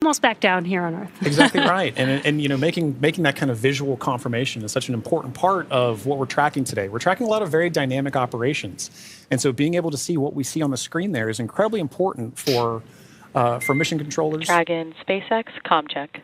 almost back down here on Earth. Exactly right. And you know, making that kind of visual confirmation is such an important part of what we're tracking today. We're tracking a lot of very dynamic operations. And so being able to see what we see on the screen there is incredibly important for mission controllers. Dragon, SpaceX, comm check.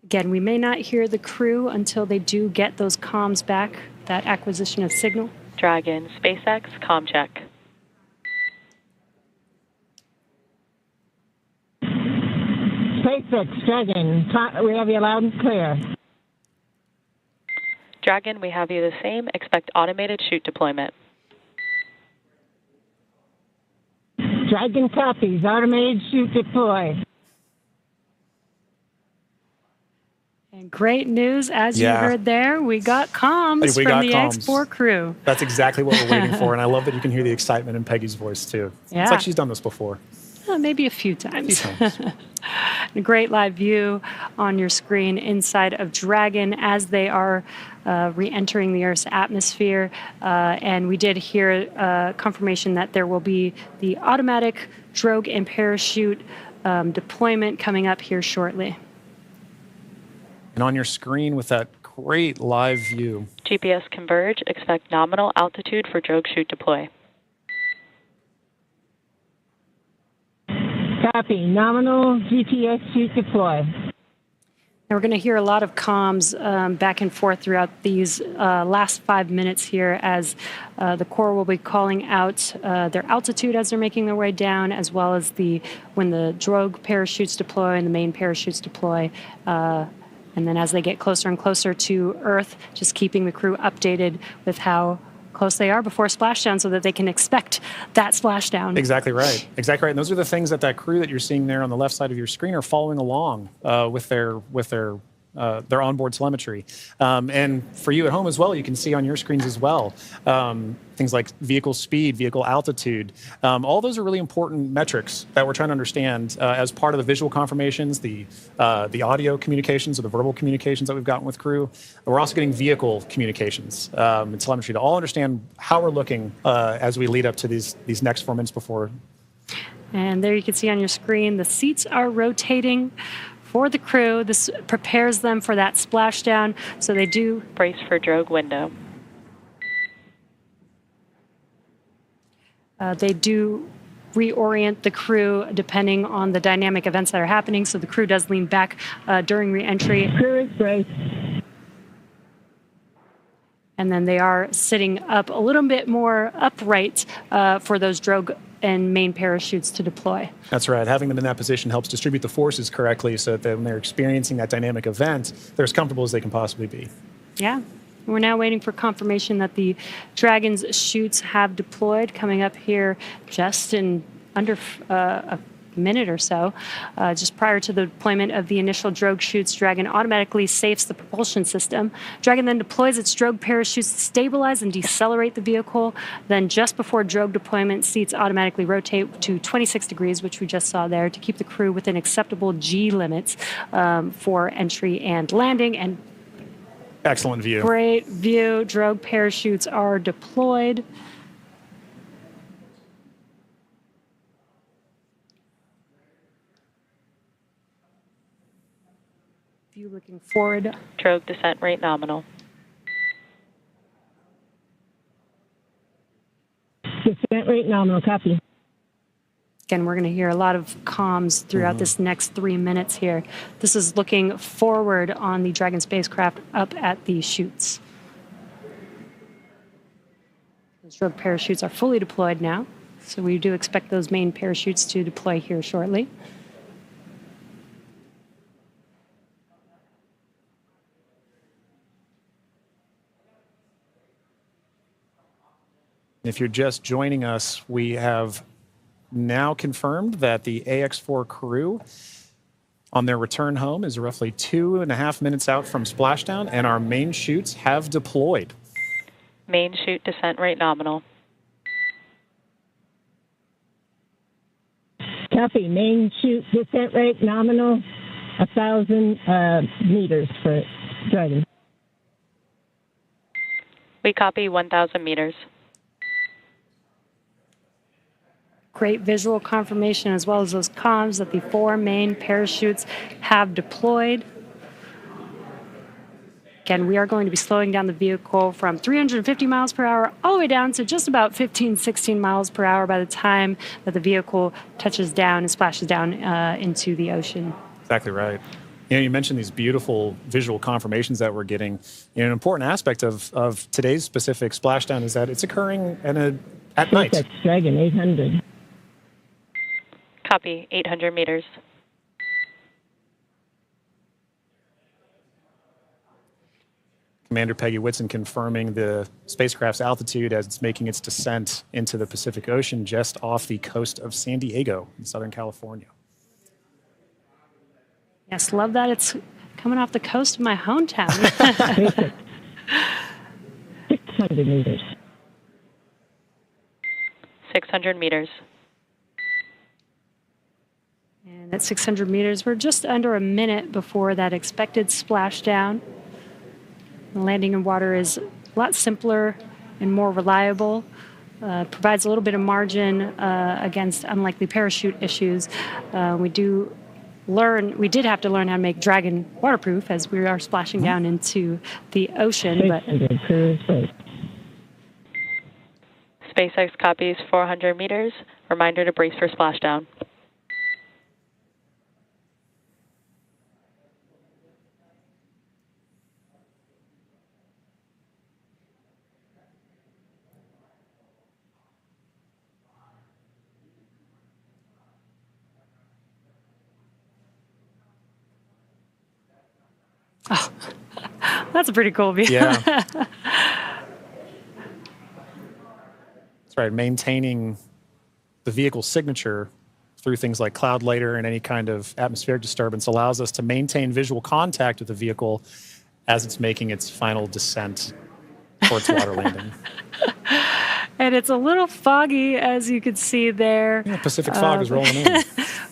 Again, we may not hear the crew until they do get those comms back, that acquisition of signal. Dragon, SpaceX, comm check. SpaceX, Dragon, we have you loud and clear. Dragon, we have you the same. Expect automated chute deployment. Dragon copies, automated chute deploy. And great news, as you heard there, we got comms from the Ax-4 crew. That's exactly what we're waiting for, and I love that you can hear the excitement in Peggy's voice, too. Yeah. It's like she's done this before. Maybe a few times. A great live view on your screen inside of Dragon as they are re-entering the Earth's atmosphere. And we did hear confirmation that there will be the automatic drogue and parachute deployment coming up here shortly. And on your screen with that great live view. GPS converge. Expect nominal altitude for drogue chute deploy. Copy. Nominal GPS chute deploy. And we're going to hear a lot of comms back and forth throughout these last 5 minutes here as the Corps will be calling out their altitude as they're making their way down, as well as when the drogue parachutes deploy and the main parachutes deploy. And then as they get closer and closer to Earth, just keeping the crew updated with how close they are before splashdown so that they can expect that splashdown. Exactly right. Exactly right. And those are the things that crew that you're seeing there on the left side of your screen are following along with their onboard telemetry. And for you at home as well, you can see on your screens as well things like vehicle speed, vehicle altitude. All those are really important metrics that we're trying to understand as part of the visual confirmations, the audio communications or the verbal communications that we've gotten with crew. We're also getting vehicle communications and telemetry to all understand how we're looking as we lead up to these next 4 minutes before. And there you can see on your screen, the seats are rotating for the crew. This prepares them for that splashdown, so they do brace for drogue window. They do reorient the crew depending on the dynamic events that are happening, so the crew does lean back during re-entry. Crew is braced. And then they are sitting up a little bit more upright for those drogue and main parachutes to deploy. That's right. Having them in that position helps distribute the forces correctly so that when they're experiencing that dynamic event, they're as comfortable as they can possibly be. Yeah. We're now waiting for confirmation that the Dragon's chutes have deployed, coming up here just in under a minute or so. Just prior to the deployment of the initial drogue chutes, Dragon automatically safes the propulsion system. Dragon then deploys its drogue parachutes to stabilize and decelerate the vehicle. Then just before drogue deployment, seats automatically rotate to 26 degrees, which we just saw there, to keep the crew within acceptable G limits for entry and landing. And excellent view. Great view. Drogue parachutes are deployed. View looking forward. Drogue descent rate nominal. Descent rate nominal. Copy. Again, we're going to hear a lot of comms throughout this next 3 minutes here. This is looking forward on the Dragon spacecraft up at the chutes. Those drogue parachutes are fully deployed now, so we do expect those main parachutes to deploy here shortly. If you're just joining us, we have now confirmed that the Ax-4 crew on their return home is roughly 2.5 minutes out from splashdown, and our main chutes have deployed. Main chute descent rate nominal. Copy. Main chute descent rate nominal, 1,000 meters for Dragon. We copy 1,000 meters. Great visual confirmation as well as those comms that the 4 main parachutes have deployed. Again, we are going to be slowing down the vehicle from 350 miles per hour all the way down to just about 15, 16 miles per hour by the time that the vehicle touches down and splashes down into the ocean. Exactly right. You mentioned these beautiful visual confirmations that we're getting. An important aspect of today's specific splashdown is that it's occurring at night. SpaceX Dragon 800. Copy 800 meters. Commander Peggy Whitson confirming the spacecraft's altitude as it's making its descent into the Pacific Ocean just off the coast of San Diego in Southern California. Yes, love that it's coming off the coast of my hometown. SpaceX 600 meters. 600 meters. And at 600 meters, we're just under a minute before that expected splashdown. Landing in water is a lot simpler and more reliable. Provides a little bit of margin against unlikely parachute issues. We did have to learn how to make Dragon waterproof as we are splashing down into the ocean. But 600 cruise rate. SpaceX copies 400 meters. Reminder to brace for splashdown. oh, that's a pretty cool view. Yeah. That's right. Maintaining the vehicle's signature through things like cloud layer and any kind of atmospheric disturbance allows us to maintain visual contact with the vehicle as it's making its final descent towards water landing. And it's a little foggy, as you can see there. Yeah, Pacific fog is rolling in.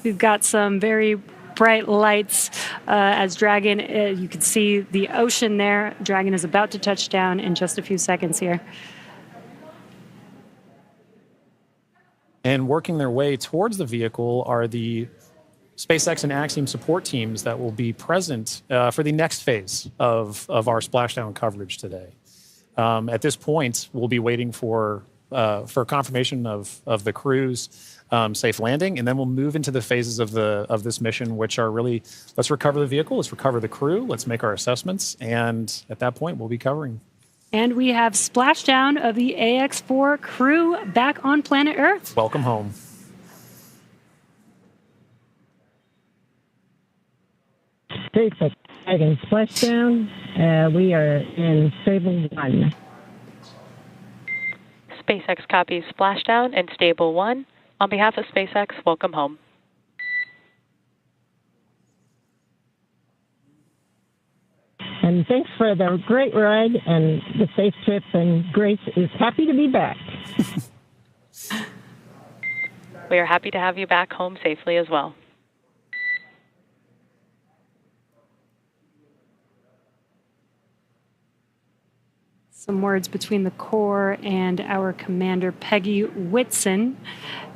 We've got some very bright lights as Dragon, you can see the ocean there. Dragon is about to touch down in just a few seconds here. And working their way towards the vehicle are the SpaceX and Axiom support teams that will be present for the next phase of our splashdown coverage today. At this point, we'll be waiting for confirmation of the crew's safe landing, and then we'll move into the phases of this mission, which are really, let's recover the vehicle, let's recover the crew, let's make our assessments, and at that point, we'll be covering. And we have splashdown of the Ax-4 crew back on planet Earth. Welcome home. SpaceX Dragon splashdown. We are in Stable 1. SpaceX copies splashdown and stable 1. On behalf of SpaceX, welcome home. And thanks for the great ride and the safe trip. And Grace is happy to be back. We are happy to have you back home safely as well. Some words between the Corps and our commander, Peggy Whitson,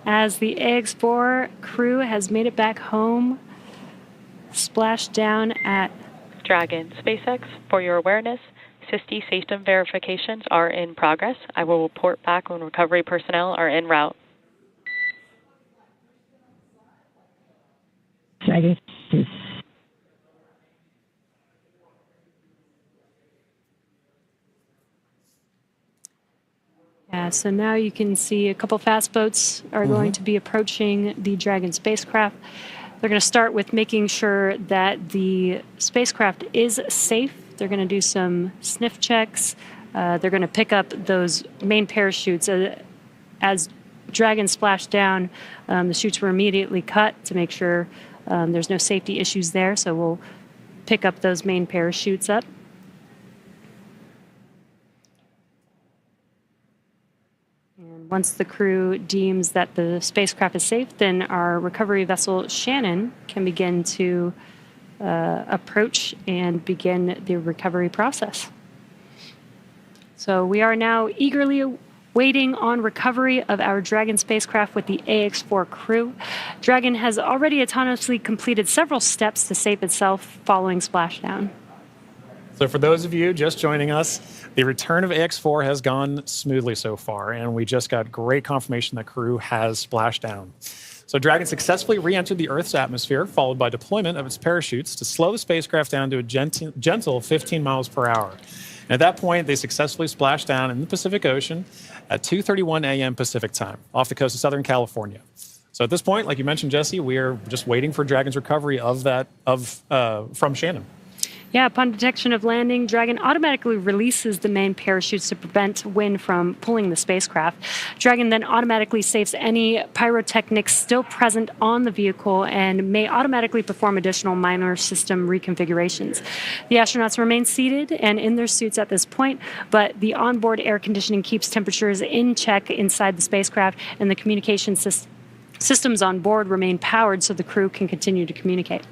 as the Ax-4 crew has made it back home, splashed down at Dragon. SpaceX, for your awareness, SISTI system verifications are in progress. I will report back when recovery personnel are en route. Dragon. Yeah, so now you can see a couple fast boats are going to be approaching the Dragon spacecraft. They're going to start with making sure that the spacecraft is safe. They're going to do some sniff checks. They're going to pick up those main parachutes. As Dragon splashed down, the chutes were immediately cut to make sure there's no safety issues there. So we'll pick up those main parachutes up. And once the crew deems that the spacecraft is safe, then our recovery vessel Shannon can begin to approach and begin the recovery process. So we are now eagerly waiting on recovery of our Dragon spacecraft with the Ax-4 crew. Dragon has already autonomously completed several steps to save itself following splashdown. So for those of you just joining us, the return of Ax-4 has gone smoothly so far, and we just got great confirmation that crew has splashed down. So Dragon successfully re-entered the Earth's atmosphere, followed by deployment of its parachutes to slow the spacecraft down to a gentle 15 miles per hour. And at that point, they successfully splashed down in the Pacific Ocean at 2:31 a.m. Pacific time, off the coast of Southern California. So at this point, like you mentioned, Jesse, we are just waiting for Dragon's recovery from Shannon. Yeah, upon detection of landing, Dragon automatically releases the main parachutes to prevent wind from pulling the spacecraft. Dragon then automatically saves any pyrotechnics still present on the vehicle and may automatically perform additional minor system reconfigurations. The astronauts remain seated and in their suits at this point, but the onboard air conditioning keeps temperatures in check inside the spacecraft, and the communication systems on board remain powered so the crew can continue to communicate.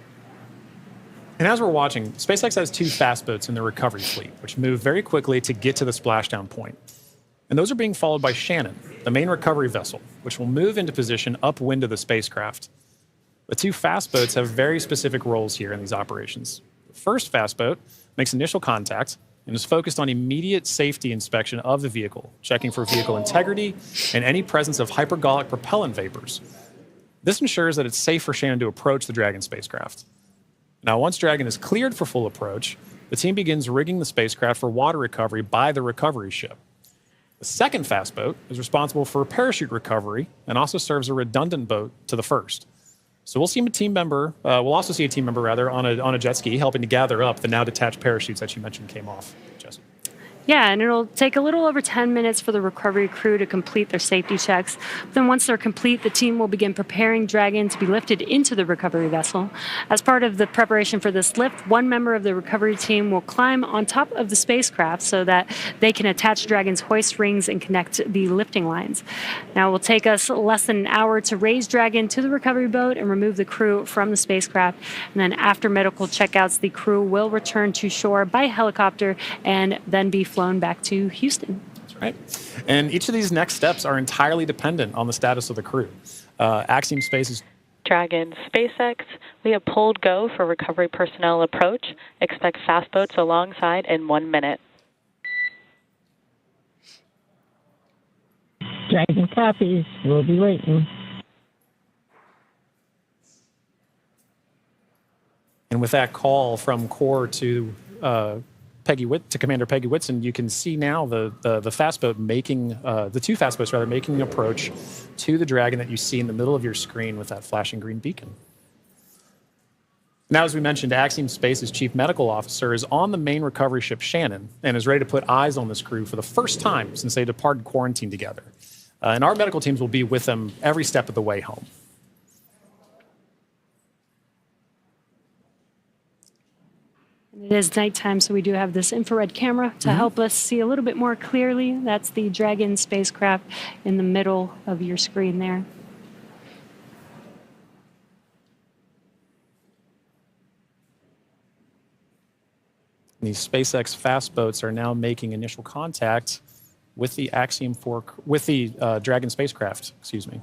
And as we're watching, SpaceX has 2 fast boats in the recovery fleet, which move very quickly to get to the splashdown point. And those are being followed by Shannon, the main recovery vessel, which will move into position upwind of the spacecraft. The 2 fast boats have very specific roles here in these operations. The first fast boat makes initial contact and is focused on immediate safety inspection of the vehicle, checking for vehicle integrity and any presence of hypergolic propellant vapors. This ensures that it's safe for Shannon to approach the Dragon spacecraft. Now, once Dragon is cleared for full approach, the team begins rigging the spacecraft for water recovery by the recovery ship. The second fast boat is responsible for parachute recovery and also serves a redundant boat to the first. So we'll also see a team member on a jet ski helping to gather up the now detached parachutes that you mentioned came off, Jesse. Yeah, and it'll take a little over 10 minutes for the recovery crew to complete their safety checks. Then once they're complete, the team will begin preparing Dragon to be lifted into the recovery vessel. As part of the preparation for this lift, one member of the recovery team will climb on top of the spacecraft so that they can attach Dragon's hoist rings and connect the lifting lines. Now, it will take us less than an hour to raise Dragon to the recovery boat and remove the crew from the spacecraft. And then after medical checkouts, the crew will return to shore by helicopter and then be flown back to Houston. That's right. And each of these next steps are entirely dependent on the status of the crew. Axiom Space's Dragon SpaceX, we have pulled go for recovery personnel approach. Expect fast boats alongside in 1 minute. Dragon copies. We'll be waiting. And with that call from Core to Commander Peggy Whitson, you can see now the fast boat the 2 fast boats making an approach to the Dragon that you see in the middle of your screen with that flashing green beacon. Now, as we mentioned, Axiom Space's chief medical officer is on the main recovery ship Shannon and is ready to put eyes on this crew for the first time since they departed quarantine together. And our medical teams will be with them every step of the way home. It is nighttime, so we do have this infrared camera to help us see a little bit more clearly. That's the Dragon spacecraft in the middle of your screen there. These SpaceX fast boats are now making initial contact with the Dragon spacecraft. Excuse me.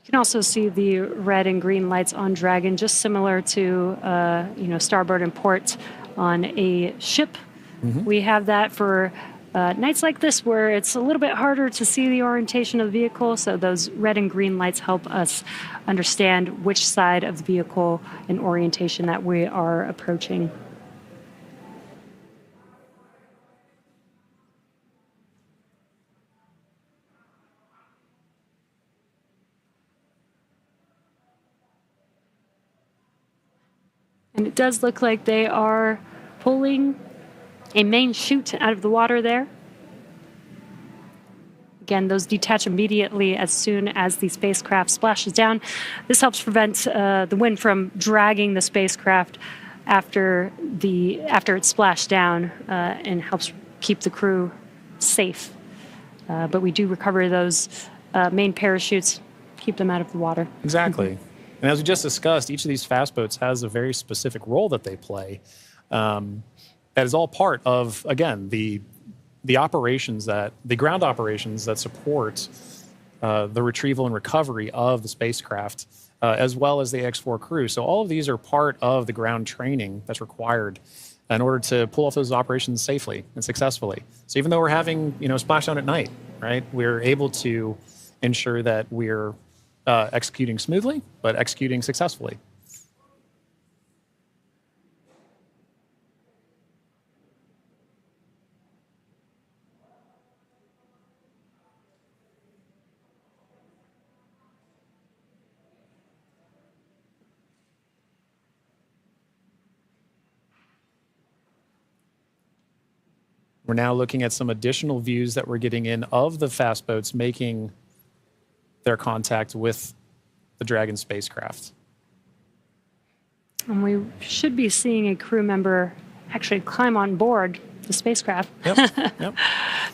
You can also see the red and green lights on Dragon, just similar to starboard and port on a ship. We have that for nights like this where it's a little bit harder to see the orientation of the vehicle, so those red and green lights help us understand which side of the vehicle and orientation that we are approaching. And it does look like they are pulling a main chute out of the water there. Again, those detach immediately as soon as the spacecraft splashes down. This helps prevent the wind from dragging the spacecraft after it's splashed down and helps keep the crew safe. But we do recover those main parachutes, keep them out of the water. Exactly. And as we just discussed, each of these fast boats has a very specific role that they play. That is all part of, again, the ground operations that support the retrieval and recovery of the spacecraft, as well as the Ax-4 crew. So all of these are part of the ground training that's required in order to pull off those operations safely and successfully. So even though we're having, splashdown at night, right, we're able to ensure that we're executing smoothly, but executing successfully. We're now looking at some additional views that we're getting in of the fast boats making their contact with the Dragon spacecraft. And we should be seeing a crew member actually climb on board the spacecraft, Yep.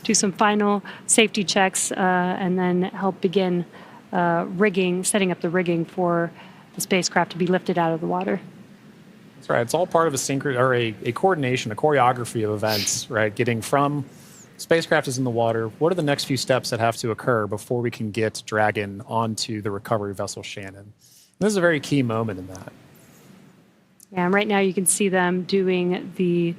do some final safety checks, and then help begin setting up the rigging for the spacecraft to be lifted out of the water. That's right. It's all part of a coordination, a choreography of events, right? Getting from spacecraft is in the water. What are the next few steps that have to occur before we can get Dragon onto the recovery vessel Shannon? And this is a very key moment in that. Yeah, and right now you can see them doing the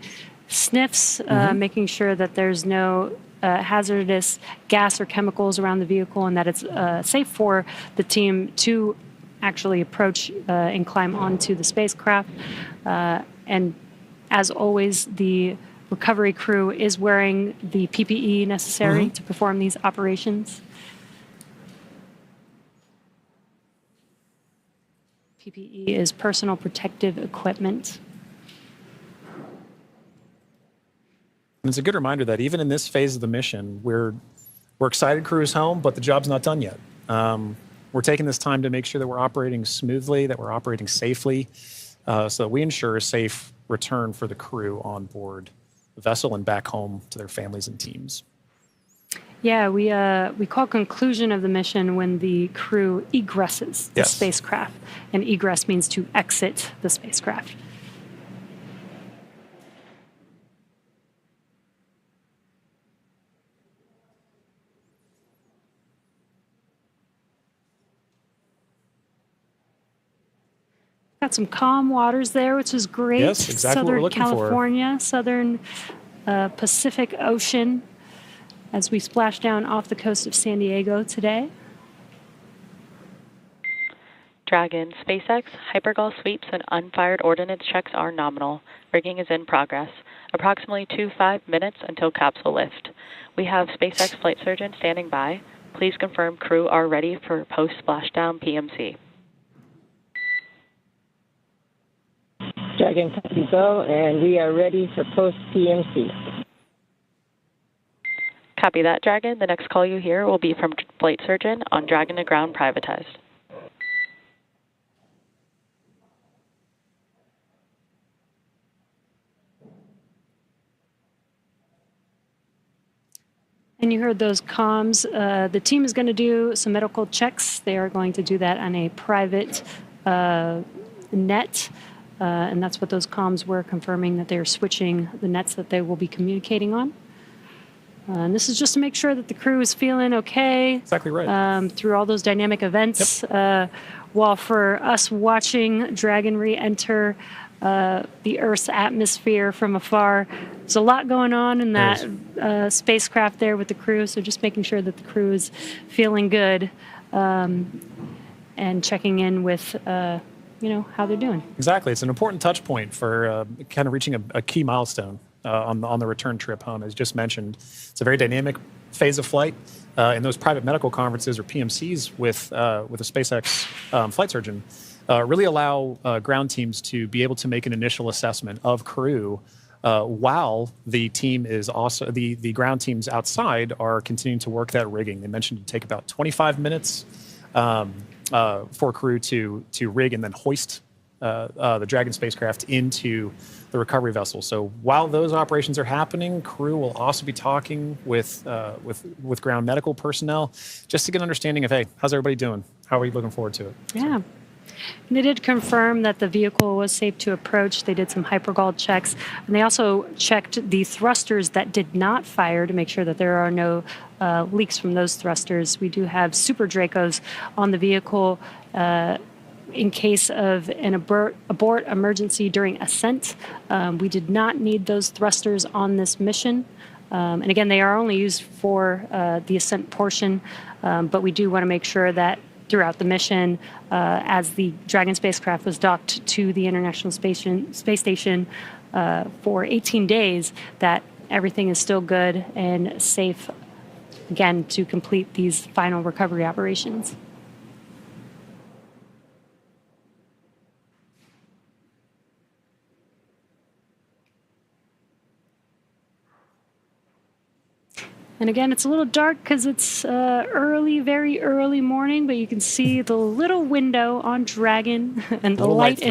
sniffs, making sure that there's no hazardous gas or chemicals around the vehicle and that it's safe for the team to actually approach and climb onto the spacecraft. And as always, the recovery crew is wearing the PPE necessary to perform these operations. PPE is personal protective equipment. And it's a good reminder that even in this phase of the mission, we're excited crew is home, but the job's not done yet. We're taking this time to make sure that we're operating smoothly, that we're operating safely, so that we ensure a safe return for the crew on board the vessel and back home to their families and teams. Yeah, we call conclusion of the mission when the crew egresses the spacecraft, and egress means to exit the spacecraft. Got some calm waters there, which is great. Yes, exactly what we're looking for. Southern California, southern Pacific Ocean, as we splash down off the coast of San Diego today. Dragon, SpaceX, hypergol sweeps, and unfired ordnance checks are nominal. Rigging is in progress. Approximately 5 minutes until capsule lift. We have SpaceX flight surgeon standing by. Please confirm crew are ready for post-splashdown PMC. Dragon copy go, and we are ready for post-PMC. Copy that, Dragon. The next call you hear will be from flight surgeon on Dragon to ground privatized. And you heard those comms. The team is going to do some medical checks. They are going to do that on a private net. And that's what those comms were, confirming that they're switching the nets that they will be communicating on. And this is just to make sure that the crew is feeling okay. Exactly right. Through all those dynamic events. Yep. While for us watching Dragon re-enter the Earth's atmosphere from afar, there's a lot going on in that spacecraft there with the crew. So just making sure that the crew is feeling good and checking in with how they're doing. Exactly. It's an important touch point for kind of reaching a key milestone on the return trip home. As just mentioned, it's a very dynamic phase of flight. And those private medical conferences, or PMCs, with a SpaceX flight surgeon really allow ground teams to be able to make an initial assessment of crew while the team is also, the ground teams outside are continuing to work that rigging. They mentioned it take about 25 minutes for crew to rig and then hoist the Dragon spacecraft into the recovery vessel. So while those operations are happening, crew will also be talking with ground medical personnel just to get an understanding of, hey, how's everybody doing? How are we looking forward to it? Yeah. And they did confirm that the vehicle was safe to approach. They did some hypergol checks, and they also checked the thrusters that did not fire to make sure that there are no leaks from those thrusters. We do have Super Dracos on the vehicle in case of an abort emergency during ascent. We did not need those thrusters on this mission. And again, they are only used for the ascent portion, but we do want to make sure that throughout the mission, as the Dragon spacecraft was docked to the International Space Station for 18 days, that everything is still good and safe, again, to complete these final recovery operations. And again, it's a little dark because it's early, very early morning, but you can see the little window on Dragon and the light.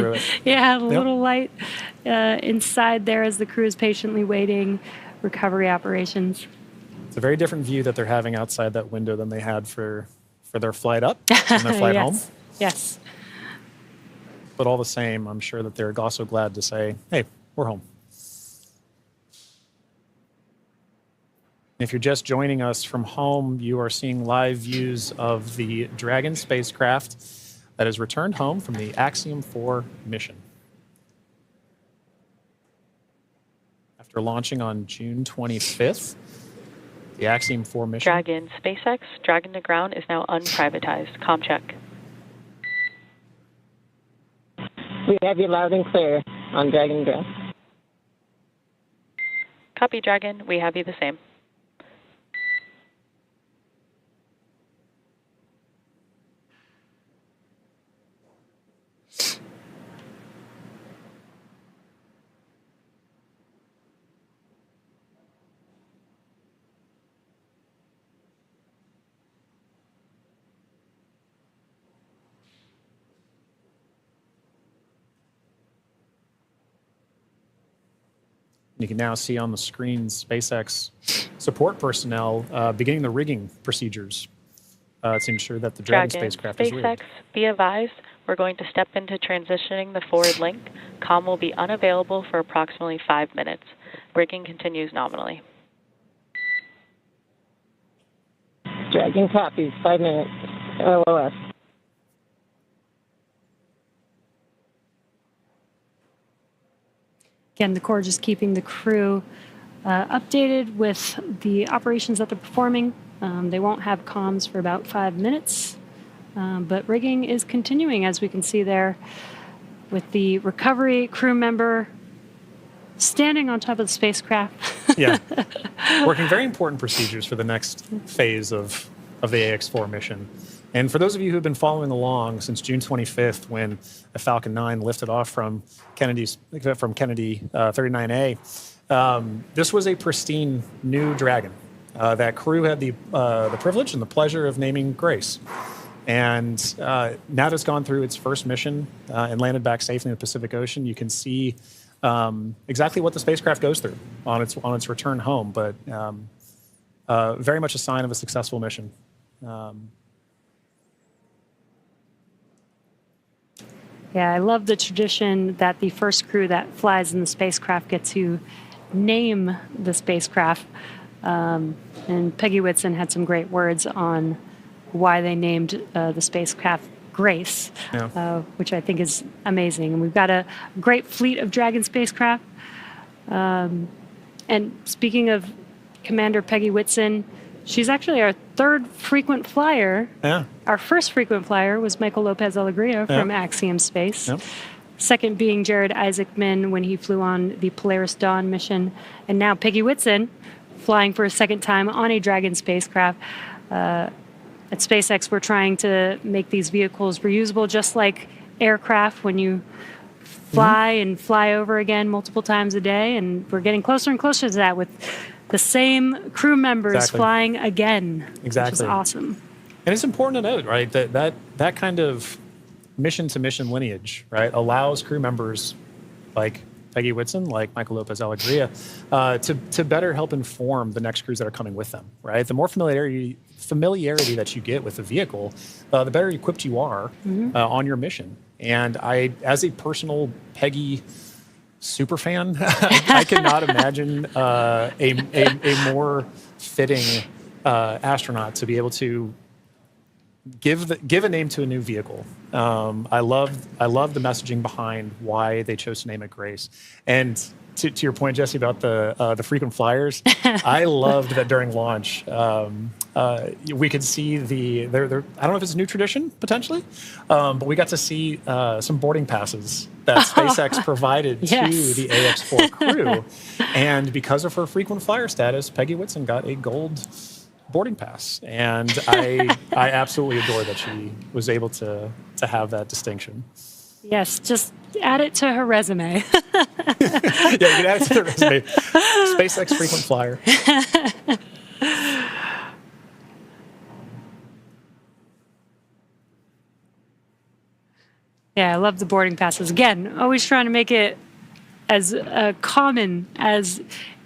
Yeah, the little light inside there as the crew is patiently waiting recovery operations. It's a very different view that they're having outside that window than they had for their flight up and their flight home. Yes. But all the same, I'm sure that they're also glad to say, hey, we're home. If you're just joining us from home, you are seeing live views of the Dragon spacecraft that has returned home from the Ax-4 mission. After launching on June 25th, the Ax-4 mission... Dragon SpaceX, Dragon to ground is now unprivatized. Com check. We have you loud and clear on Dragon ground. Copy, Dragon. We have you the same. You can now see on the screen SpaceX support personnel beginning the rigging procedures to ensure that the Dragon spacecraft is rigged. SpaceX, be advised, we're going to step into transitioning the forward link. COM will be unavailable for approximately 5 minutes. Rigging continues nominally. Dragon copies, 5 minutes. LOS. Again, the Corps just keeping the crew updated with the operations that they're performing. They won't have comms for about 5 minutes, but rigging is continuing, as we can see there, with the recovery crew member standing on top of the spacecraft. Yeah, working very important procedures for the next phase of the Ax-4 mission. And for those of you who have been following along since June 25th, when the Falcon 9 lifted off from Kennedy 39A, this was a pristine new Dragon. That crew had the privilege and the pleasure of naming Grace. And now that it's gone through its first mission and landed back safely in the Pacific Ocean, you can see exactly what the spacecraft goes through on its return home. But very much a sign of a successful mission. Yeah, I love the tradition that the first crew that flies in the spacecraft get to name the spacecraft. And Peggy Whitson had some great words on why they named the spacecraft Grace, which I think is amazing. And we've got a great fleet of Dragon spacecraft. And speaking of Commander Peggy Whitson, she's actually our third frequent flyer. Yeah. Our first frequent flyer was Michael Lopez Alegria from Axiom Space. Yep. Second being Jared Isaacman when he flew on the Polaris Dawn mission. And now Peggy Whitson flying for a second time on a Dragon spacecraft. At SpaceX, we're trying to make these vehicles reusable, just like aircraft when you fly and fly over again multiple times a day. And we're getting closer and closer to that with the same crew members flying again, which is awesome. And it's important to note, right, that kind of mission-to-mission lineage, right, allows crew members like Peggy Whitson, like Michael Lopez Alegria, to better help inform the next crews that are coming with them, right? The more familiarity that you get with the vehicle, the better equipped you are on your mission. And I, as a personal Peggy super fan, I cannot imagine a more fitting astronaut to be able to give a name to a new vehicle. I love the messaging behind why they chose to name it Grace. And to your point, Jesse, about the frequent flyers, I loved that during launch we could see I don't know if it's a new tradition potentially, but we got to see some boarding passes that SpaceX provided to the Ax-4 crew, and because of her frequent flyer status, Peggy Whitson got a gold boarding pass, and I absolutely adore that she was able to have that distinction. Yes, just add it to her resume. Yeah, you can add it to the resume. SpaceX frequent flyer. Yeah, I love the boarding passes. Again, always trying to make it as common as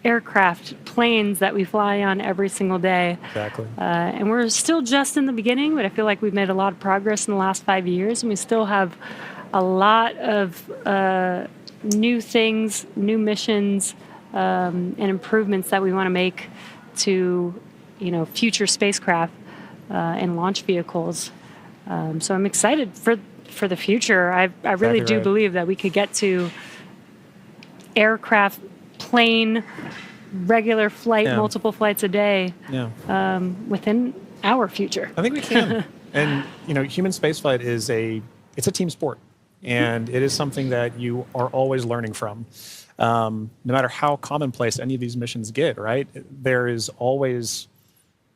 aircraft, planes that we fly on every single day. Exactly. And we're still just in the beginning, but I feel like we've made a lot of progress in the last 5 years, and we still have a lot of new things, new missions, and improvements that we want to make to, future spacecraft and launch vehicles. So I'm excited for the future. I really do believe that we could get to aircraft, plane, regular flight, multiple flights a day within our future. I think we can. And human spaceflight it's a team sport, and it is something that you are always learning from. No matter how commonplace any of these missions get, right? There is always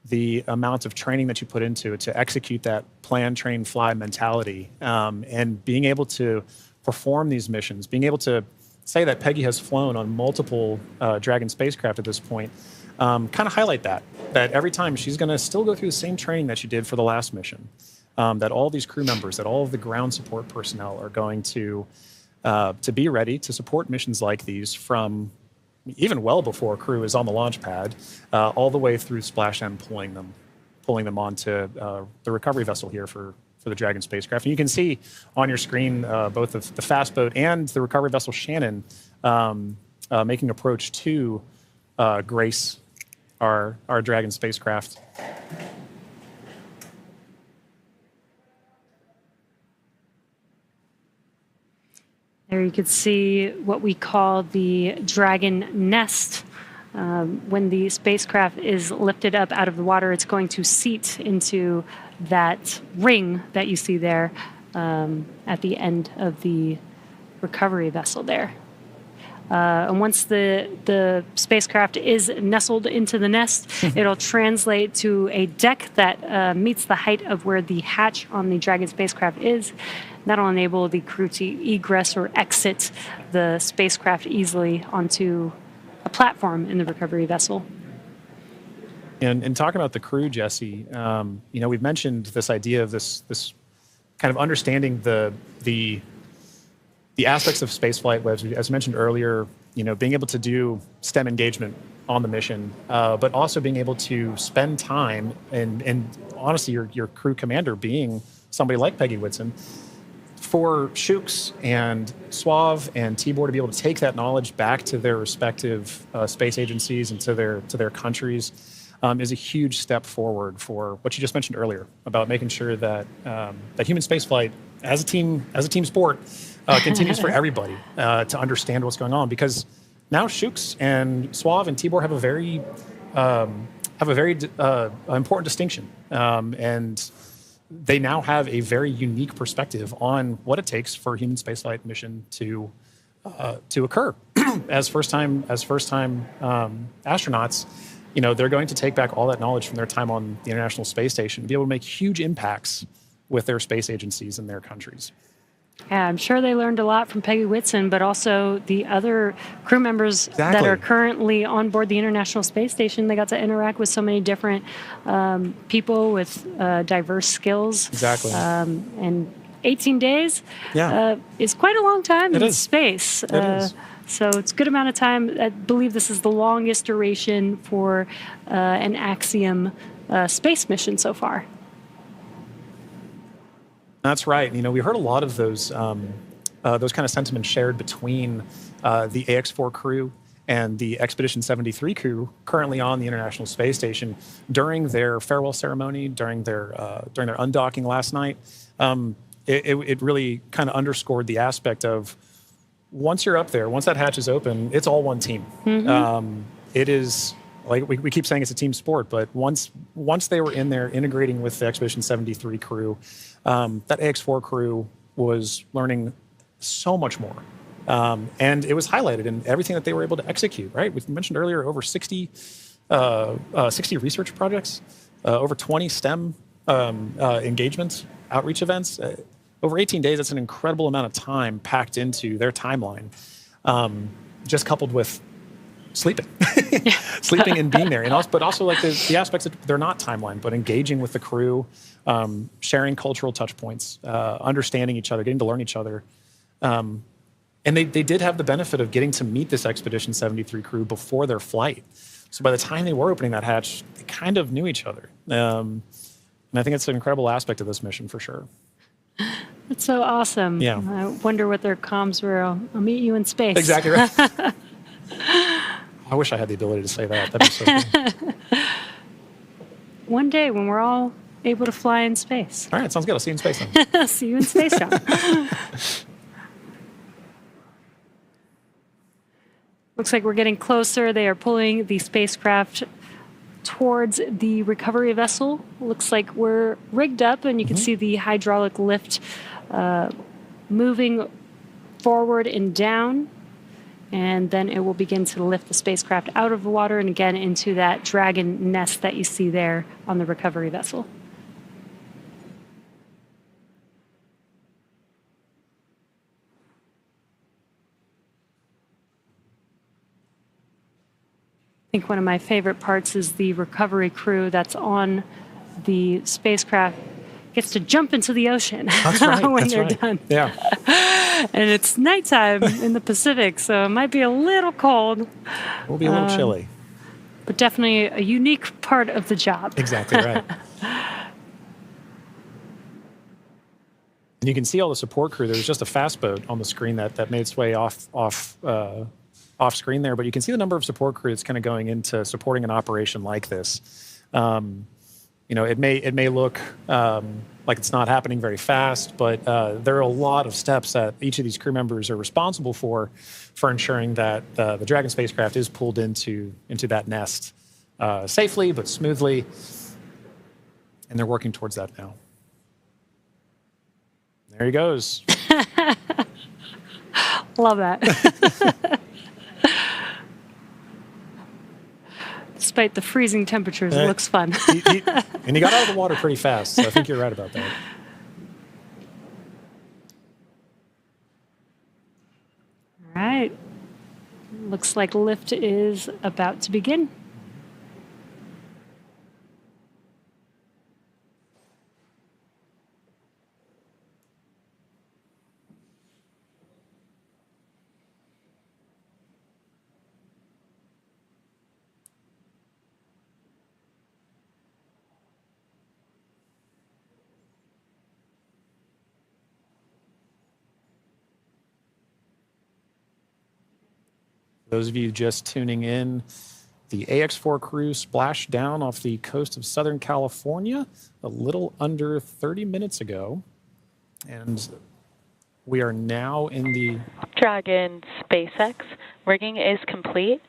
the amount of training that you put into it to execute that plan, train, fly mentality, and being able to perform these missions, being able to say that Peggy has flown on multiple Dragon spacecraft at this point, kind of highlight that every time she's going to still go through the same training that she did for the last mission, that all these crew members, that all of the ground support personnel are going to be ready to support missions like these from even well before crew is on the launch pad, all the way through splashdown, pulling them onto the recovery vessel here for the Dragon spacecraft. And you can see on your screen both the fast boat and the recovery vessel Shannon making approach to Grace, our Dragon spacecraft. There you could see what we call the Dragon nest. When the spacecraft is lifted up out of the water, it's going to seat into that ring that you see there at the end of the recovery vessel there. And once the spacecraft is nestled into the nest, it'll translate to a deck that meets the height of where the hatch on the Dragon spacecraft is. That'll enable the crew to egress or exit the spacecraft easily onto a platform in the recovery vessel. And talking about the crew, Jesse, we've mentioned this idea of this kind of understanding the aspects of spaceflight, as mentioned earlier, being able to do STEM engagement on the mission, but also being able to spend time and honestly, your crew commander being somebody like Peggy Whitson, for Shooks and Suave and Tibor to be able to take that knowledge back to their respective space agencies and to their countries is a huge step forward for what you just mentioned earlier about making sure that that human spaceflight as a team sport continues for everybody to understand what's going on, because now Shooks and Suave and Tibor have a very important distinction, and they now have a very unique perspective on what it takes for a human spaceflight mission to occur. as first time astronauts, they're going to take back all that knowledge from their time on the International Space Station and be able to make huge impacts with their space agencies in their countries. Yeah, I'm sure they learned a lot from Peggy Whitson, but also the other crew members that are currently on board the International Space Station. They got to interact with so many different people with diverse skills. Exactly. And 18 days Yeah. is quite a long time in is. space. It is. So it's a good amount of time. I believe this is the longest duration for an Axiom space mission so far. That's right. We heard a lot of those kind of sentiments shared between the Ax-4 crew and the Expedition 73 crew currently on the International Space Station during their farewell ceremony, during their undocking last night. It really kind of underscored the aspect of once you're up there, once that hatch is open, it's all one team. It is like we keep saying it's a team sport, but once they were in there integrating with the Expedition 73 crew, that Ax-4 crew was learning so much more. And it was highlighted in everything that they were able to execute, right? We mentioned earlier over 60 research projects, over 20 STEM engagements, outreach events. Over 18 days, that's an incredible amount of time packed into their timeline, just coupled with sleeping, sleeping and being there. But also like the aspects that they're not timeline, but engaging with the crew, sharing cultural touch points, understanding each other, getting to learn each other. And they did have the benefit of getting to meet this Expedition 73 crew before their flight. So by the time they were opening that hatch, they kind of knew each other. And I think it's an incredible aspect of this mission for sure. That's so awesome. Yeah. I wonder what their comms were. I'll meet you in space. Exactly right. I wish I had the ability to say that. That'd be so cool. One day when we're all able to fly in space. All right, sounds good. I'll see you in space then. See you in space, John. Looks like we're getting closer. They are pulling the spacecraft towards the recovery vessel. Looks like we're rigged up, and you can see the hydraulic lift moving forward and down. And then it will begin to lift the spacecraft out of the water and again into that Dragon nest that you see there on the recovery vessel. I think one of my favorite parts is the recovery crew that's on the spacecraft gets to jump into the ocean when they're done. Yeah. And it's nighttime in the Pacific, so it might be a little cold. We'll be a little chilly. But definitely a unique part of the job. Exactly right. And you can see all the support crew. There's just a fast boat on the screen that made its way off screen there, but you can see the number of support crew that's kind of going into supporting an operation like this. It may look like it's not happening very fast, but there are a lot of steps that each of these crew members are responsible for ensuring that the Dragon spacecraft is pulled into that nest safely but smoothly, and they're working towards that now. There he goes. Love that. Despite the freezing temperatures, it looks fun. And he got out of the water pretty fast, so I think you're right about that. All right. Looks like lift is about to begin. Those of you just tuning in, the Ax-4 crew splashed down off the coast of Southern California a little under 30 minutes ago. And we are now in the Dragon SpaceX. Rigging is complete.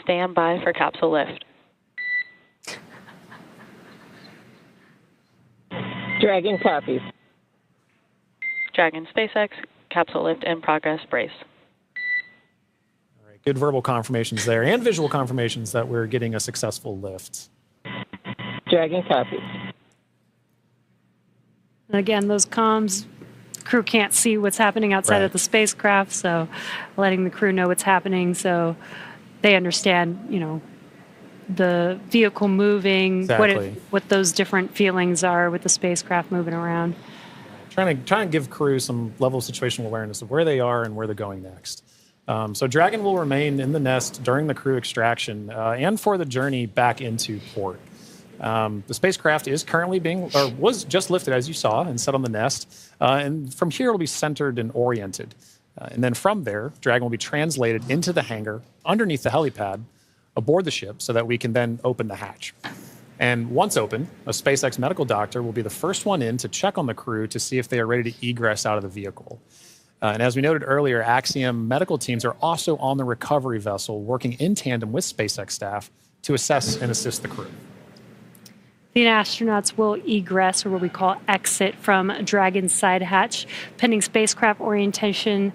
Stand by for capsule lift. Dragon copies. Dragon SpaceX, capsule lift in progress, brace. good verbal confirmations there and visual confirmations that we're getting a successful lift. Dragon copies. Again, those comms, crew can't see what's happening outside of the spacecraft, so letting the crew know what's happening so they understand, you know, the vehicle moving, Exactly. what those different feelings are with the spacecraft moving around. trying to give crew some level of situational awareness of where they are and where they're going next. So Dragon will remain in the nest during the crew extraction and for the journey back into port. The spacecraft is currently was just lifted, as you saw, and set on the nest. And from here, it'll be centered and oriented. And then from there, Dragon will be translated into the hangar underneath the helipad aboard the ship so that we can then open the hatch. And once open, a SpaceX medical doctor will be the first one in to check on the crew to see if they are ready to egress out of the vehicle. And as we noted earlier, Axiom medical teams are also on the recovery vessel working in tandem with SpaceX staff to assess and assist the crew. The astronauts will egress, or what we call exit, from Dragon's side hatch, pending spacecraft orientation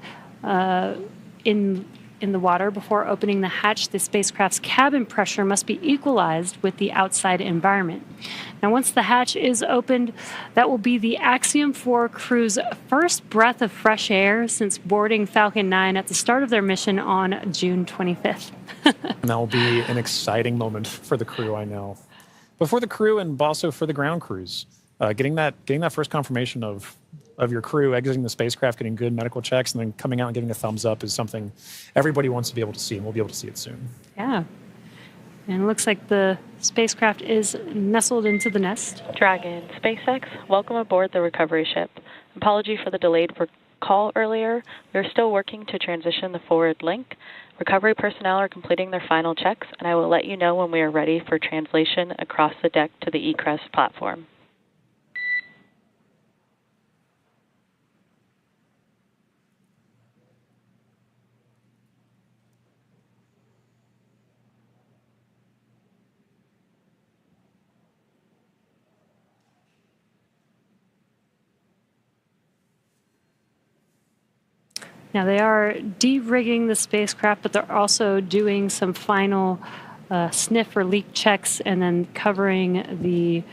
in the water. Before opening the hatch, the spacecraft's cabin pressure must be equalized with the outside environment. Now, once the hatch is opened, that will be the Axiom-4 crew's first breath of fresh air since boarding Falcon 9 at the start of their mission on June 25th. And that will be an exciting moment for the crew, I know. But for the crew and also for the ground crews, getting that first confirmation of your crew exiting the spacecraft, getting good medical checks, and then coming out and giving a thumbs up is something everybody wants to be able to see, and we'll be able to see it soon. Yeah. And it looks like the spacecraft is nestled into the nest. Dragon, SpaceX, welcome aboard the recovery ship. Apology for the delayed call earlier. We are still working to transition the forward link. Recovery personnel are completing their final checks, and I will let you know when we are ready for translation across the deck to the egress platform. Now, they are de-rigging the spacecraft, but they're also doing some final sniff or leak checks and then covering the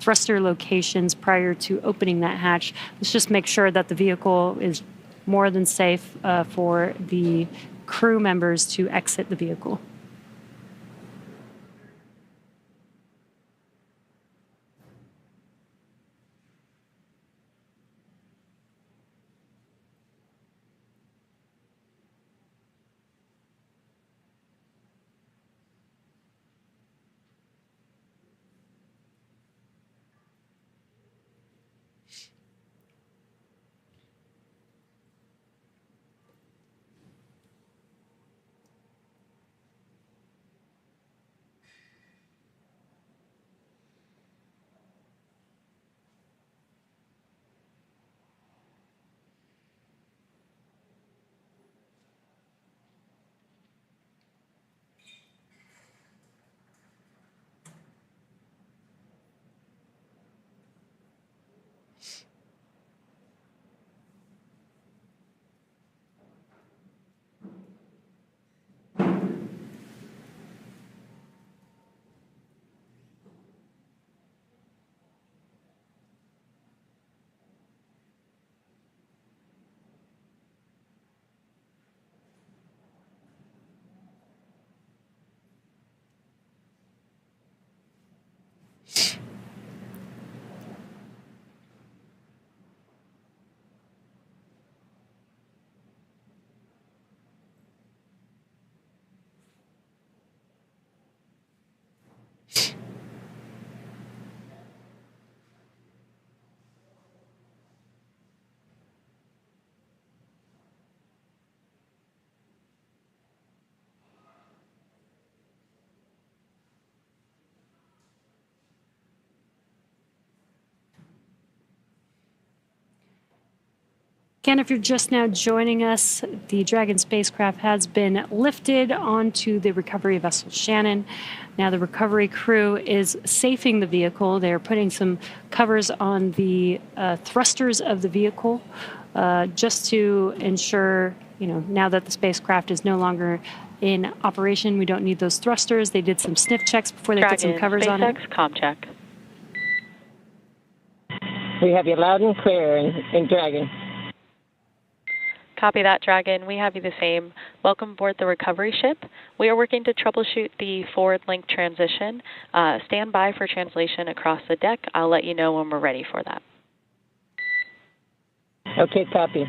thruster locations prior to opening that hatch. Let's just make sure that the vehicle is more than safe for the crew members to exit the vehicle. Again, if you're just now joining us, the Dragon spacecraft has been lifted onto the recovery vessel Shannon. Now the recovery crew is safing the vehicle. They're putting some covers on the thrusters of the vehicle just to ensure, now that the spacecraft is no longer in operation, we don't need those thrusters. They did some sniff checks before they put some covers on it. SpaceX, comm check. We have you loud and clear in Dragon. Copy that, Dragon. We have you the same. Welcome aboard the recovery ship. We are working to troubleshoot the forward link transition. Stand by for translation across the deck. I'll let you know when we're ready for that. Okay, copy.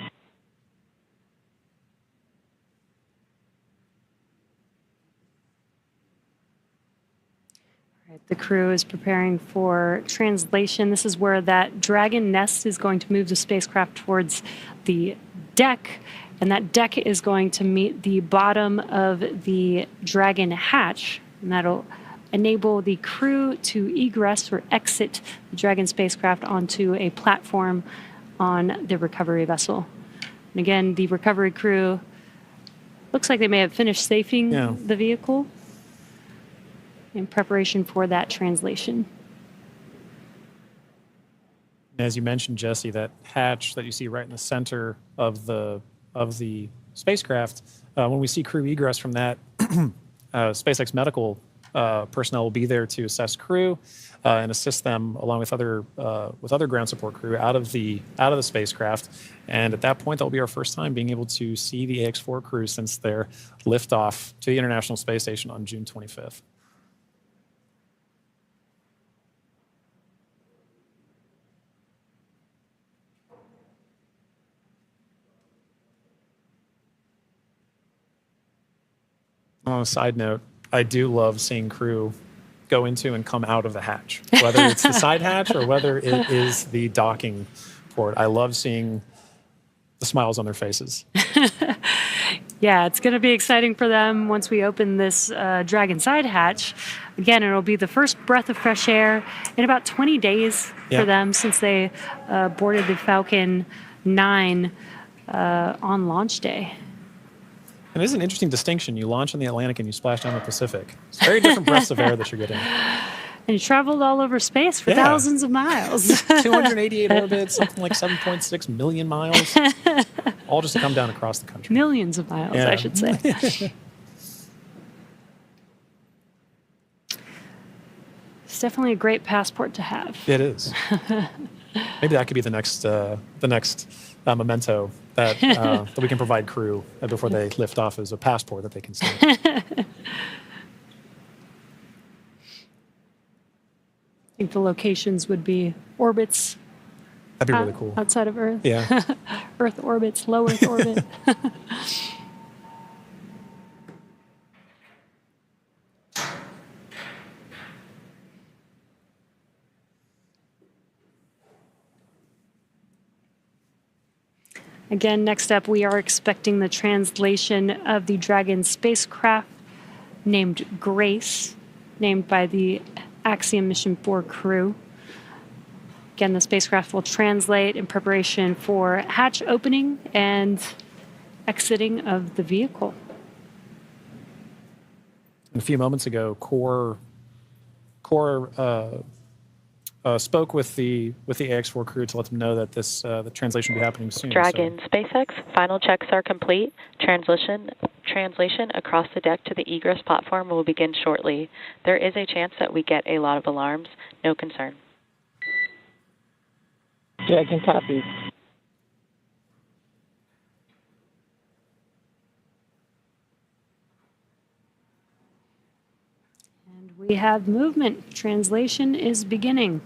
The crew is preparing for translation. This is where that Dragon nest is going to move the spacecraft towards the deck, and that deck is going to meet the bottom of the Dragon hatch, and that'll enable the crew to egress or exit the Dragon spacecraft onto a platform on the recovery vessel. And again, the recovery crew looks like they may have finished safing the vehicle in preparation for that translation. As you mentioned, Jesse, that hatch that you see right in the center of the spacecraft, when we see crew egress from that, SpaceX medical personnel will be there to assess crew and assist them along with other ground support crew out of the spacecraft. And at that point, that will be our first time being able to see the Ax-4 crew since their liftoff to the International Space Station on June 25th. On a side note, I do love seeing crew go into and come out of the hatch, whether it's the side hatch or whether it is the docking port. I love seeing the smiles on their faces. Yeah, it's going to be exciting for them once we open this Dragon side hatch. Again, it'll be the first breath of fresh air in about 20 days for them since they boarded the Falcon 9 on launch day. And it is an interesting distinction. You launch in the Atlantic and you splash down the Pacific. It's very different breaths of air that you're getting. And you traveled all over space for thousands of miles. 288 orbits, something like 7.6 million miles, all just to come down across the country. Millions of miles, I should say. It's definitely a great passport to have. It is. Maybe that could be the next memento that that we can provide crew before they lift off as a passport that they can see. I think the locations would be orbits. That'd be really cool. Outside of Earth. Yeah. Earth orbits, low Earth orbit. Again, next up, we are expecting the translation of the Dragon spacecraft named Grace, named by the Axiom Mission 4 crew. Again, the spacecraft will translate in preparation for hatch opening and exiting of the vehicle. A few moments ago, Core spoke with the Ax-4 crew to let them know that the translation will be happening soon. Dragon SpaceX, final checks are complete. Translation across the deck to the egress platform will begin shortly. There is a chance that we get a lot of alarms. No concern. Dragon copies. And we have movement. Translation is beginning.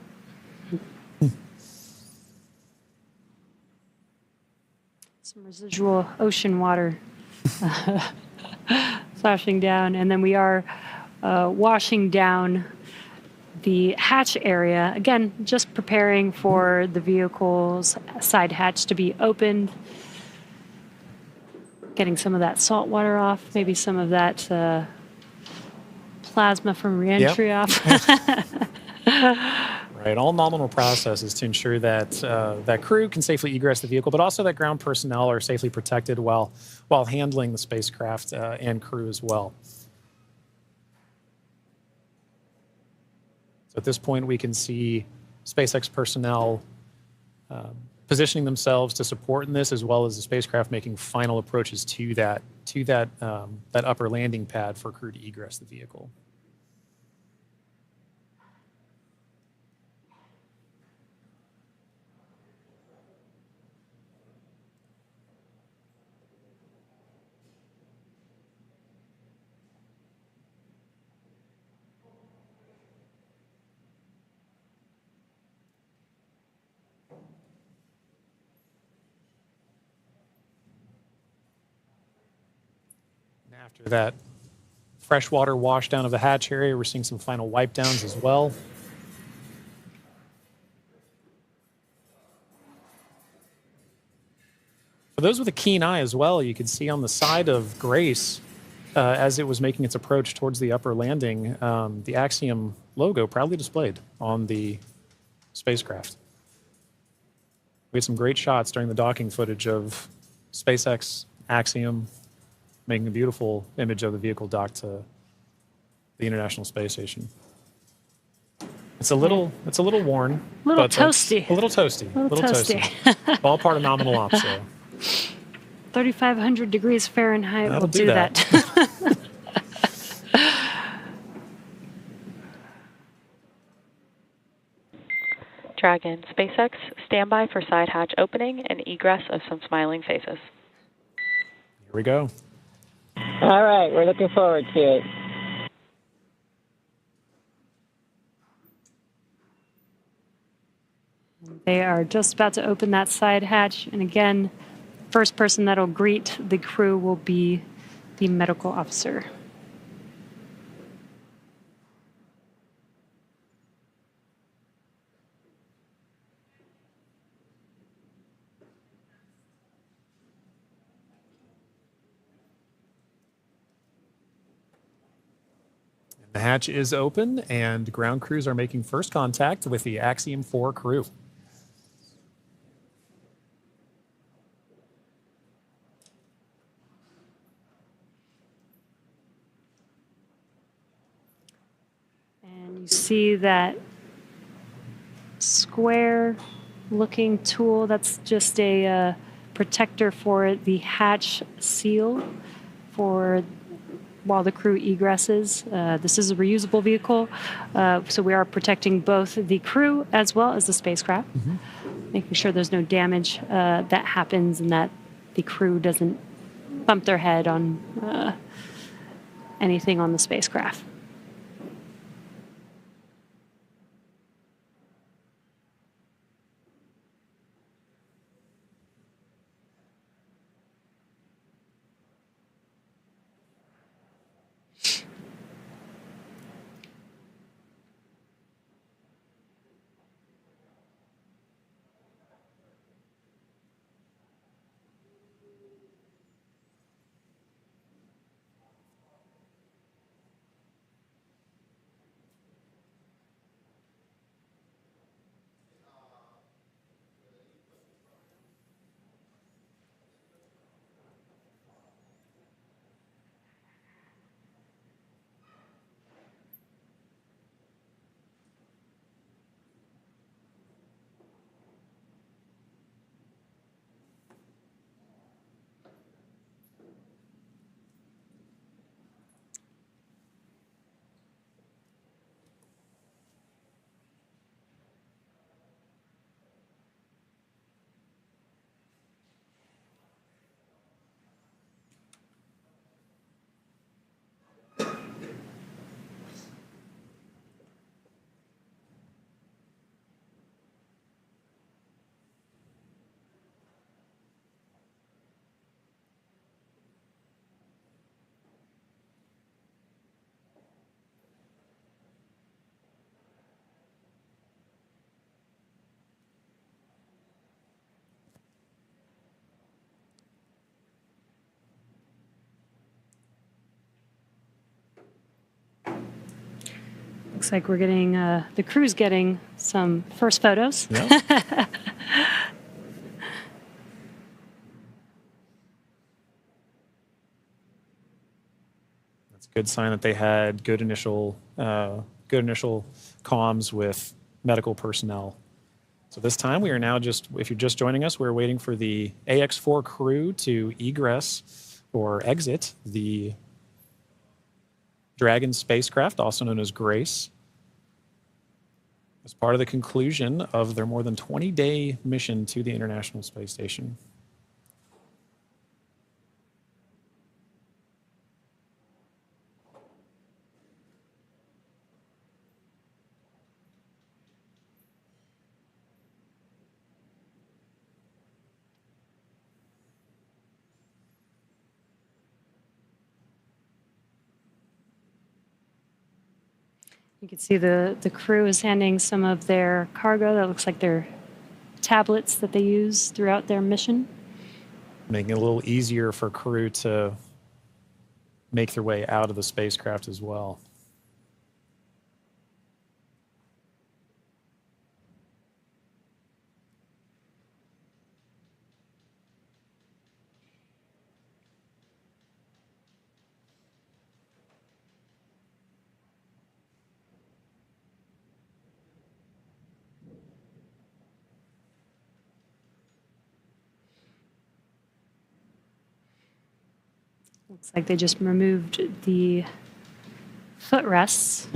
Some residual ocean water splashing down, and then we are washing down the hatch area. Again, just preparing for the vehicle's side hatch to be opened. Getting some of that salt water off, maybe some of that plasma from reentry off. Right, all nominal processes to ensure that that crew can safely egress the vehicle, but also that ground personnel are safely protected while handling the spacecraft and crew as well. So at this point, we can see SpaceX personnel positioning themselves to support in this, as well as the spacecraft making final approaches to that upper landing pad for crew to egress the vehicle. And after that freshwater wash down of the hatch area, we're seeing some final wipe downs as well. For those with a keen eye as well, you can see on the side of Grace, as it was making its approach towards the upper landing, the Axiom logo proudly displayed on the spacecraft. We had some great shots during the docking footage of SpaceX, Axiom, making a beautiful image of the vehicle docked to the International Space Station. It's a little worn. Little but that's toasty. A little toasty. Little toasty. All part of nominal ops, though. 3,500 degrees Fahrenheit That'll will do do that. that. Dragon, SpaceX, stand by for side hatch opening and egress of some smiling faces. Here we go. All right, we're looking forward to it. They are just about to open that side hatch. And again, first person that'll greet the crew will be the medical officer. The hatch is open, and ground crews are making first contact with the Axiom 4 crew. And you see that square looking tool, that's just a protector for the hatch seal for while the crew egresses. This is a reusable vehicle, so we are protecting both the crew as well as the spacecraft, making sure there's no damage that happens and that the crew doesn't bump their head on anything on the spacecraft. Looks like we're getting, the crew's getting some first photos. Yeah. That's a good sign that they had good initial comms with medical personnel. So this time we are now just, if you're just joining us, we're waiting for the Ax-4 crew to egress or exit the Dragon spacecraft, also known as Grace, as part of the conclusion of their more than 20-day mission to the International Space Station. You can see the crew is handing some of their cargo. That looks like their tablets that they use throughout their mission. Making it a little easier for crew to make their way out of the spacecraft as well. Looks like they just removed the footrests.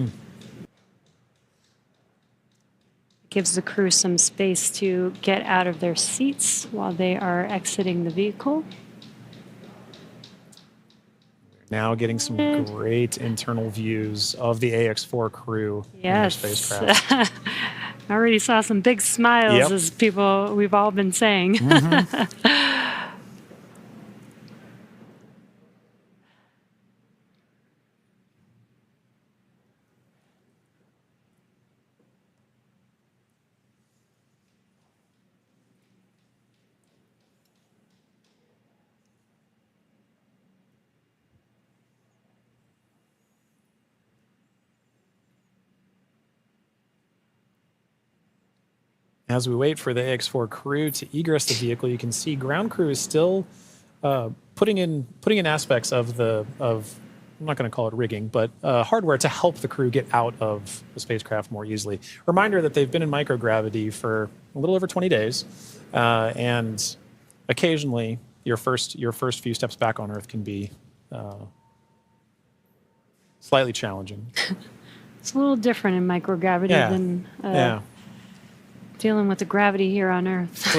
Gives the crew some space to get out of their seats while they are exiting the vehicle. Now getting some great internal views of the Ax-4 crew and their Yes. spacecraft. I already saw some big smiles, Yep. as people we've all been saying. As we wait for the Ax-4 crew to egress the vehicle, you can see ground crew is still putting in aspects of I'm not going to call it rigging, but hardware to help the crew get out of the spacecraft more easily. Reminder that they've been in microgravity for a little over 20 days, and occasionally your first few steps back on Earth can be slightly challenging. It's a little different in microgravity Yeah. than Yeah. dealing with the gravity here on Earth.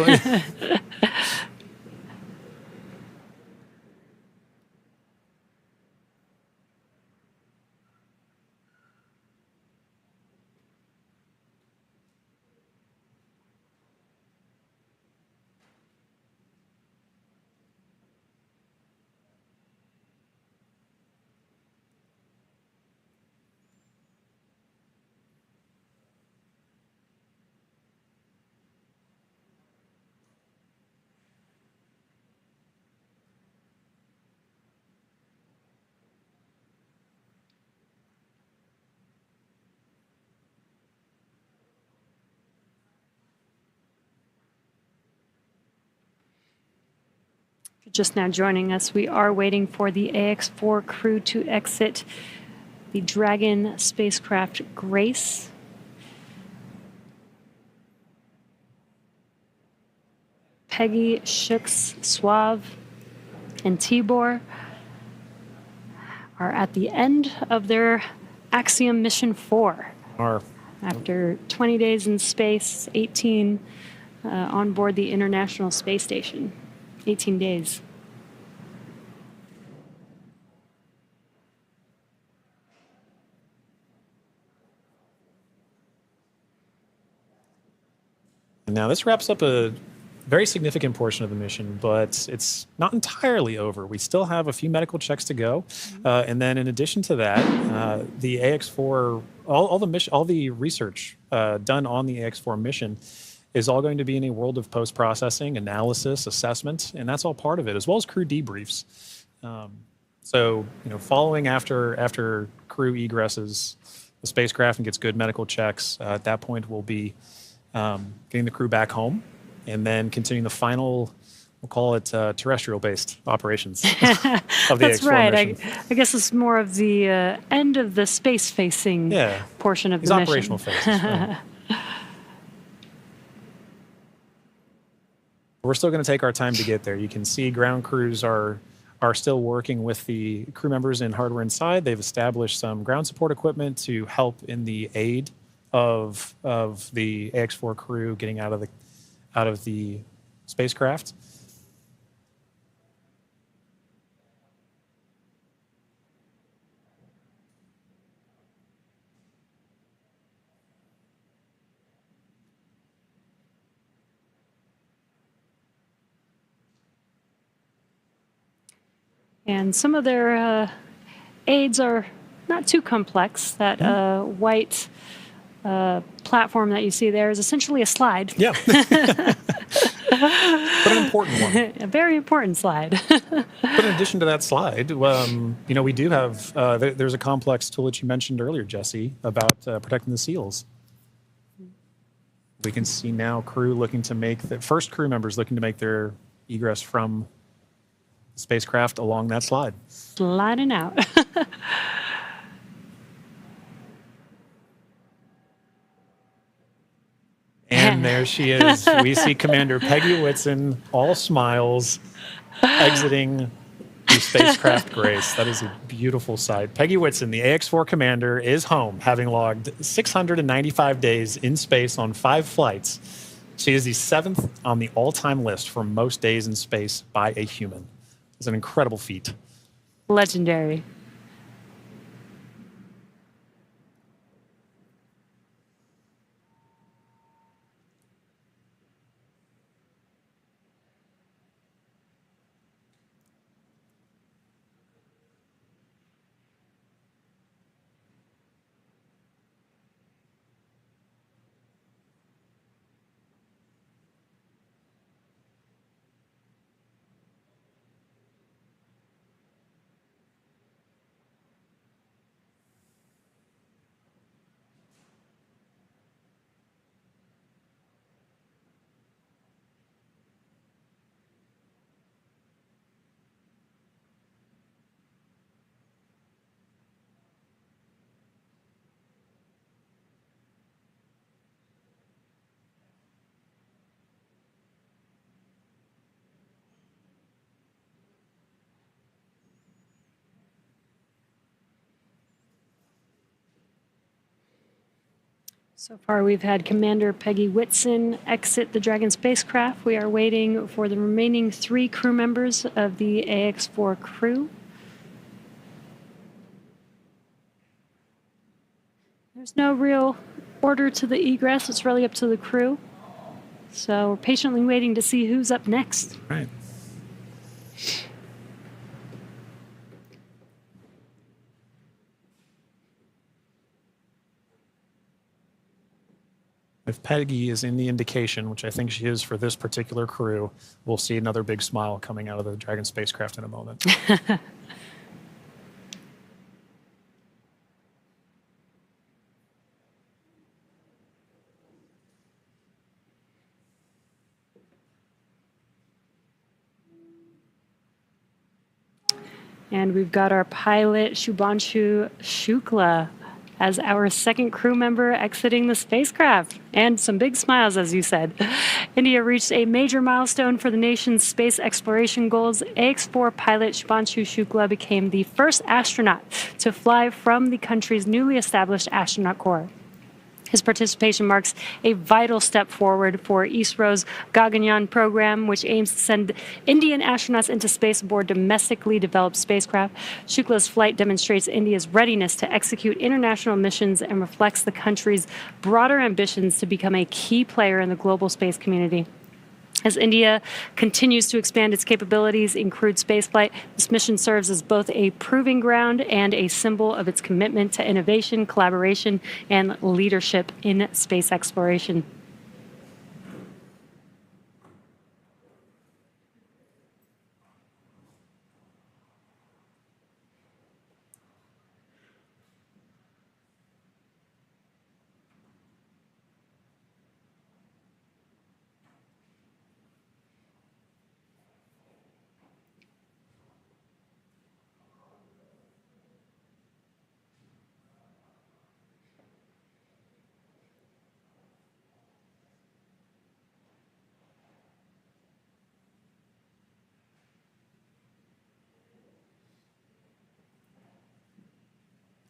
Just now joining us, we are waiting for the Ax-4 crew to exit the Dragon spacecraft Grace. Peggy, Shooks, Suave, and Tibor are at the end of their Axiom Mission 4. After 20 days in space, 18 on board the International Space Station. 18 days. And now this wraps up a very significant portion of the mission, but it's not entirely over. We still have a few medical checks to go, and then in addition to that, the Ax-4, all the research done on the Ax-4 mission is all going to be in a world of post-processing, analysis, assessment, and that's all part of it, as well as crew debriefs. So, following after crew egresses the spacecraft and gets good medical checks, at that point we'll be getting the crew back home, and then continuing the final, we'll call it terrestrial-based operations of the That's Ax-4 right. mission. I guess it's more of the end of the space-facing portion of These the operational mission. phases. Right. We're still going to take our time to get there. You can see ground crews are still working with the crew members and hardware inside. They've established some ground support equipment to help in the aid of the Ax-4 crew getting out of the spacecraft. And some of their aides are not too complex. That white platform that you see there is essentially a slide. Yeah. But an important one. A very important slide. But in addition to that slide, we do have, there's a complex tool that you mentioned earlier, Jesse, about protecting the seals. We can see now crew looking to make, the first crew members looking to make their egress from the spacecraft along that slide. Sliding out. And there she is. We see Commander Peggy Whitson, all smiles, exiting the spacecraft Grace. That is a beautiful sight. Peggy Whitson, the Ax-4 commander, is home, having logged 695 days in space on 5 flights. She is the 7th on the all-time list for most days in space by a human. It's an incredible feat. Legendary. So far, we've had Commander Peggy Whitson exit the Dragon spacecraft. We are waiting for the remaining 3 crew members of the Ax-4 crew. There's no real order to the egress. It's really up to the crew. So we're patiently waiting to see who's up next. Right. If Peggy is in the indication, which I think she is for this particular crew, we'll see another big smile coming out of the Dragon spacecraft in a moment. And we've got our pilot, Shubhanshu Shukla, as our second crew member exiting the spacecraft. And some big smiles, as you said. India reached a major milestone for the nation's space exploration goals. Ax-4 pilot Shubhanshu Shukla became the first astronaut to fly from the country's newly established astronaut corps. His participation marks a vital step forward for ISRO's Gaganyaan program, which aims to send Indian astronauts into space aboard domestically developed spacecraft. Shukla's flight demonstrates India's readiness to execute international missions and reflects the country's broader ambitions to become a key player in the global space community. As India continues to expand its capabilities in crewed spaceflight, this mission serves as both a proving ground and a symbol of its commitment to innovation, collaboration, and leadership in space exploration.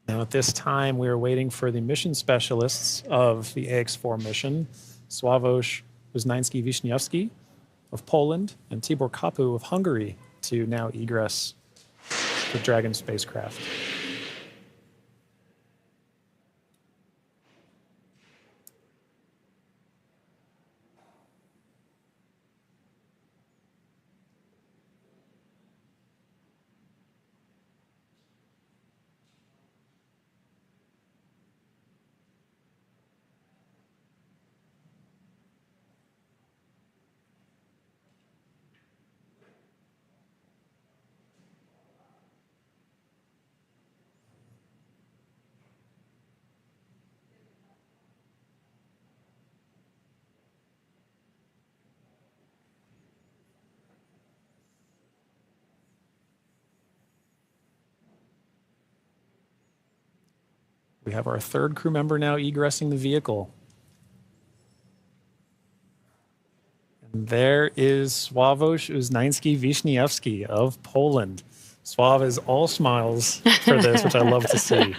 Now, at this time, we are waiting for the mission specialists of the Ax-4 mission, Sławomir Uznański-Wiśniewski of Poland and Tibor Kapu of Hungary, to now egress the Dragon spacecraft. We have our third crew member now egressing the vehicle. And there is Sławomir Uznański-Wiśniewski of Poland. Sław is all smiles for this, which I love to see.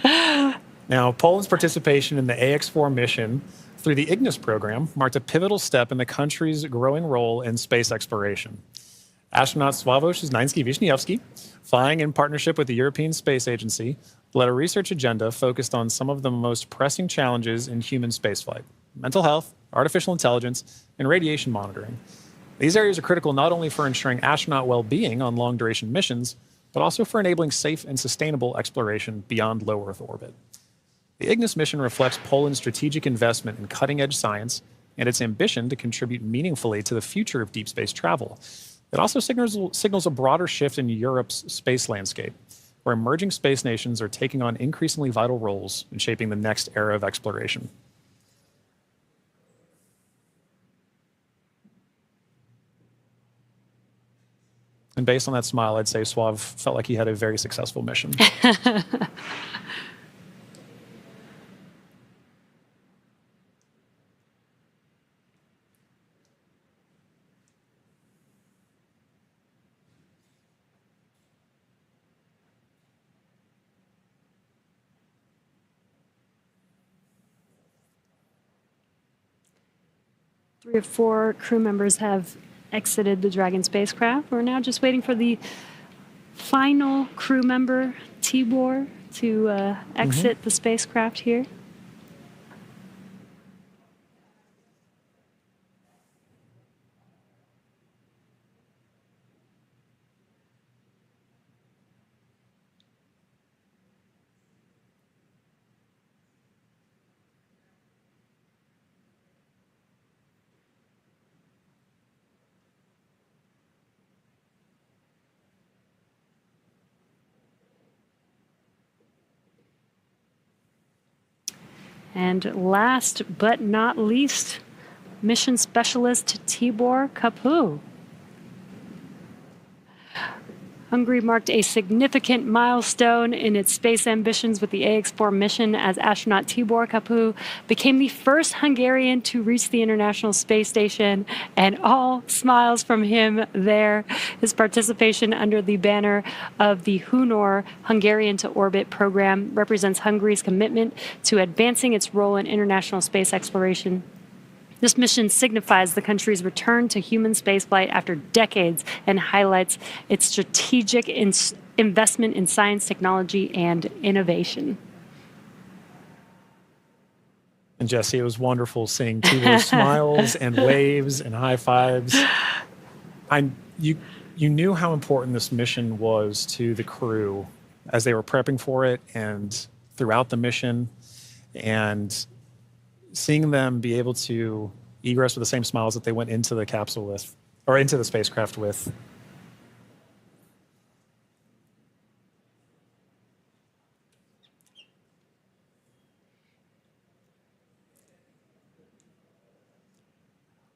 Now, Poland's participation in the Ax-4 mission through the Ignis program marked a pivotal step in the country's growing role in space exploration. Astronaut Sławomir Uznański-Wiśniewski, flying in partnership with the European Space Agency, led a research agenda focused on some of the most pressing challenges in human spaceflight: mental health, artificial intelligence, and radiation monitoring. These areas are critical not only for ensuring astronaut well-being on long-duration missions, but also for enabling safe and sustainable exploration beyond low Earth orbit. The Ignis mission reflects Poland's strategic investment in cutting-edge science and its ambition to contribute meaningfully to the future of deep space travel. It also signals a broader shift in Europe's space landscape, where emerging space nations are taking on increasingly vital roles in shaping the next era of exploration. And based on that smile, I'd say Sław felt like he had a very successful mission. Three or four crew members have exited the Dragon spacecraft. We're now just waiting for the final crew member, Tibor, to exit the spacecraft here. And last but not least, mission specialist Tibor Kapu. Hungary marked a significant milestone in its space ambitions with the Ax-4 mission as astronaut Tibor Kapu became the first Hungarian to reach the International Space Station, and all smiles from him there. His participation under the banner of the Hunor Hungarian to Orbit program represents Hungary's commitment to advancing its role in international space exploration. This mission signifies the country's return to human spaceflight after decades and highlights its strategic investment in science, technology, and innovation. And Jesse, it was wonderful seeing Tibor's smiles and waves and high fives. You knew how important this mission was to the crew as they were prepping for it and throughout the mission, and seeing them be able to egress with the same smiles that they went into the capsule with, or into the spacecraft with.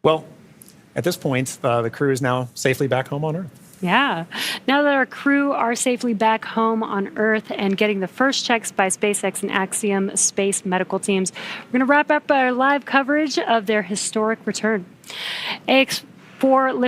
Well, at this point, the crew is now safely back home on Earth. Yeah. Now that our crew are safely back home on Earth and getting the first checks by SpaceX and Axiom space medical teams, we're going to wrap up our live coverage of their historic return. Ax-4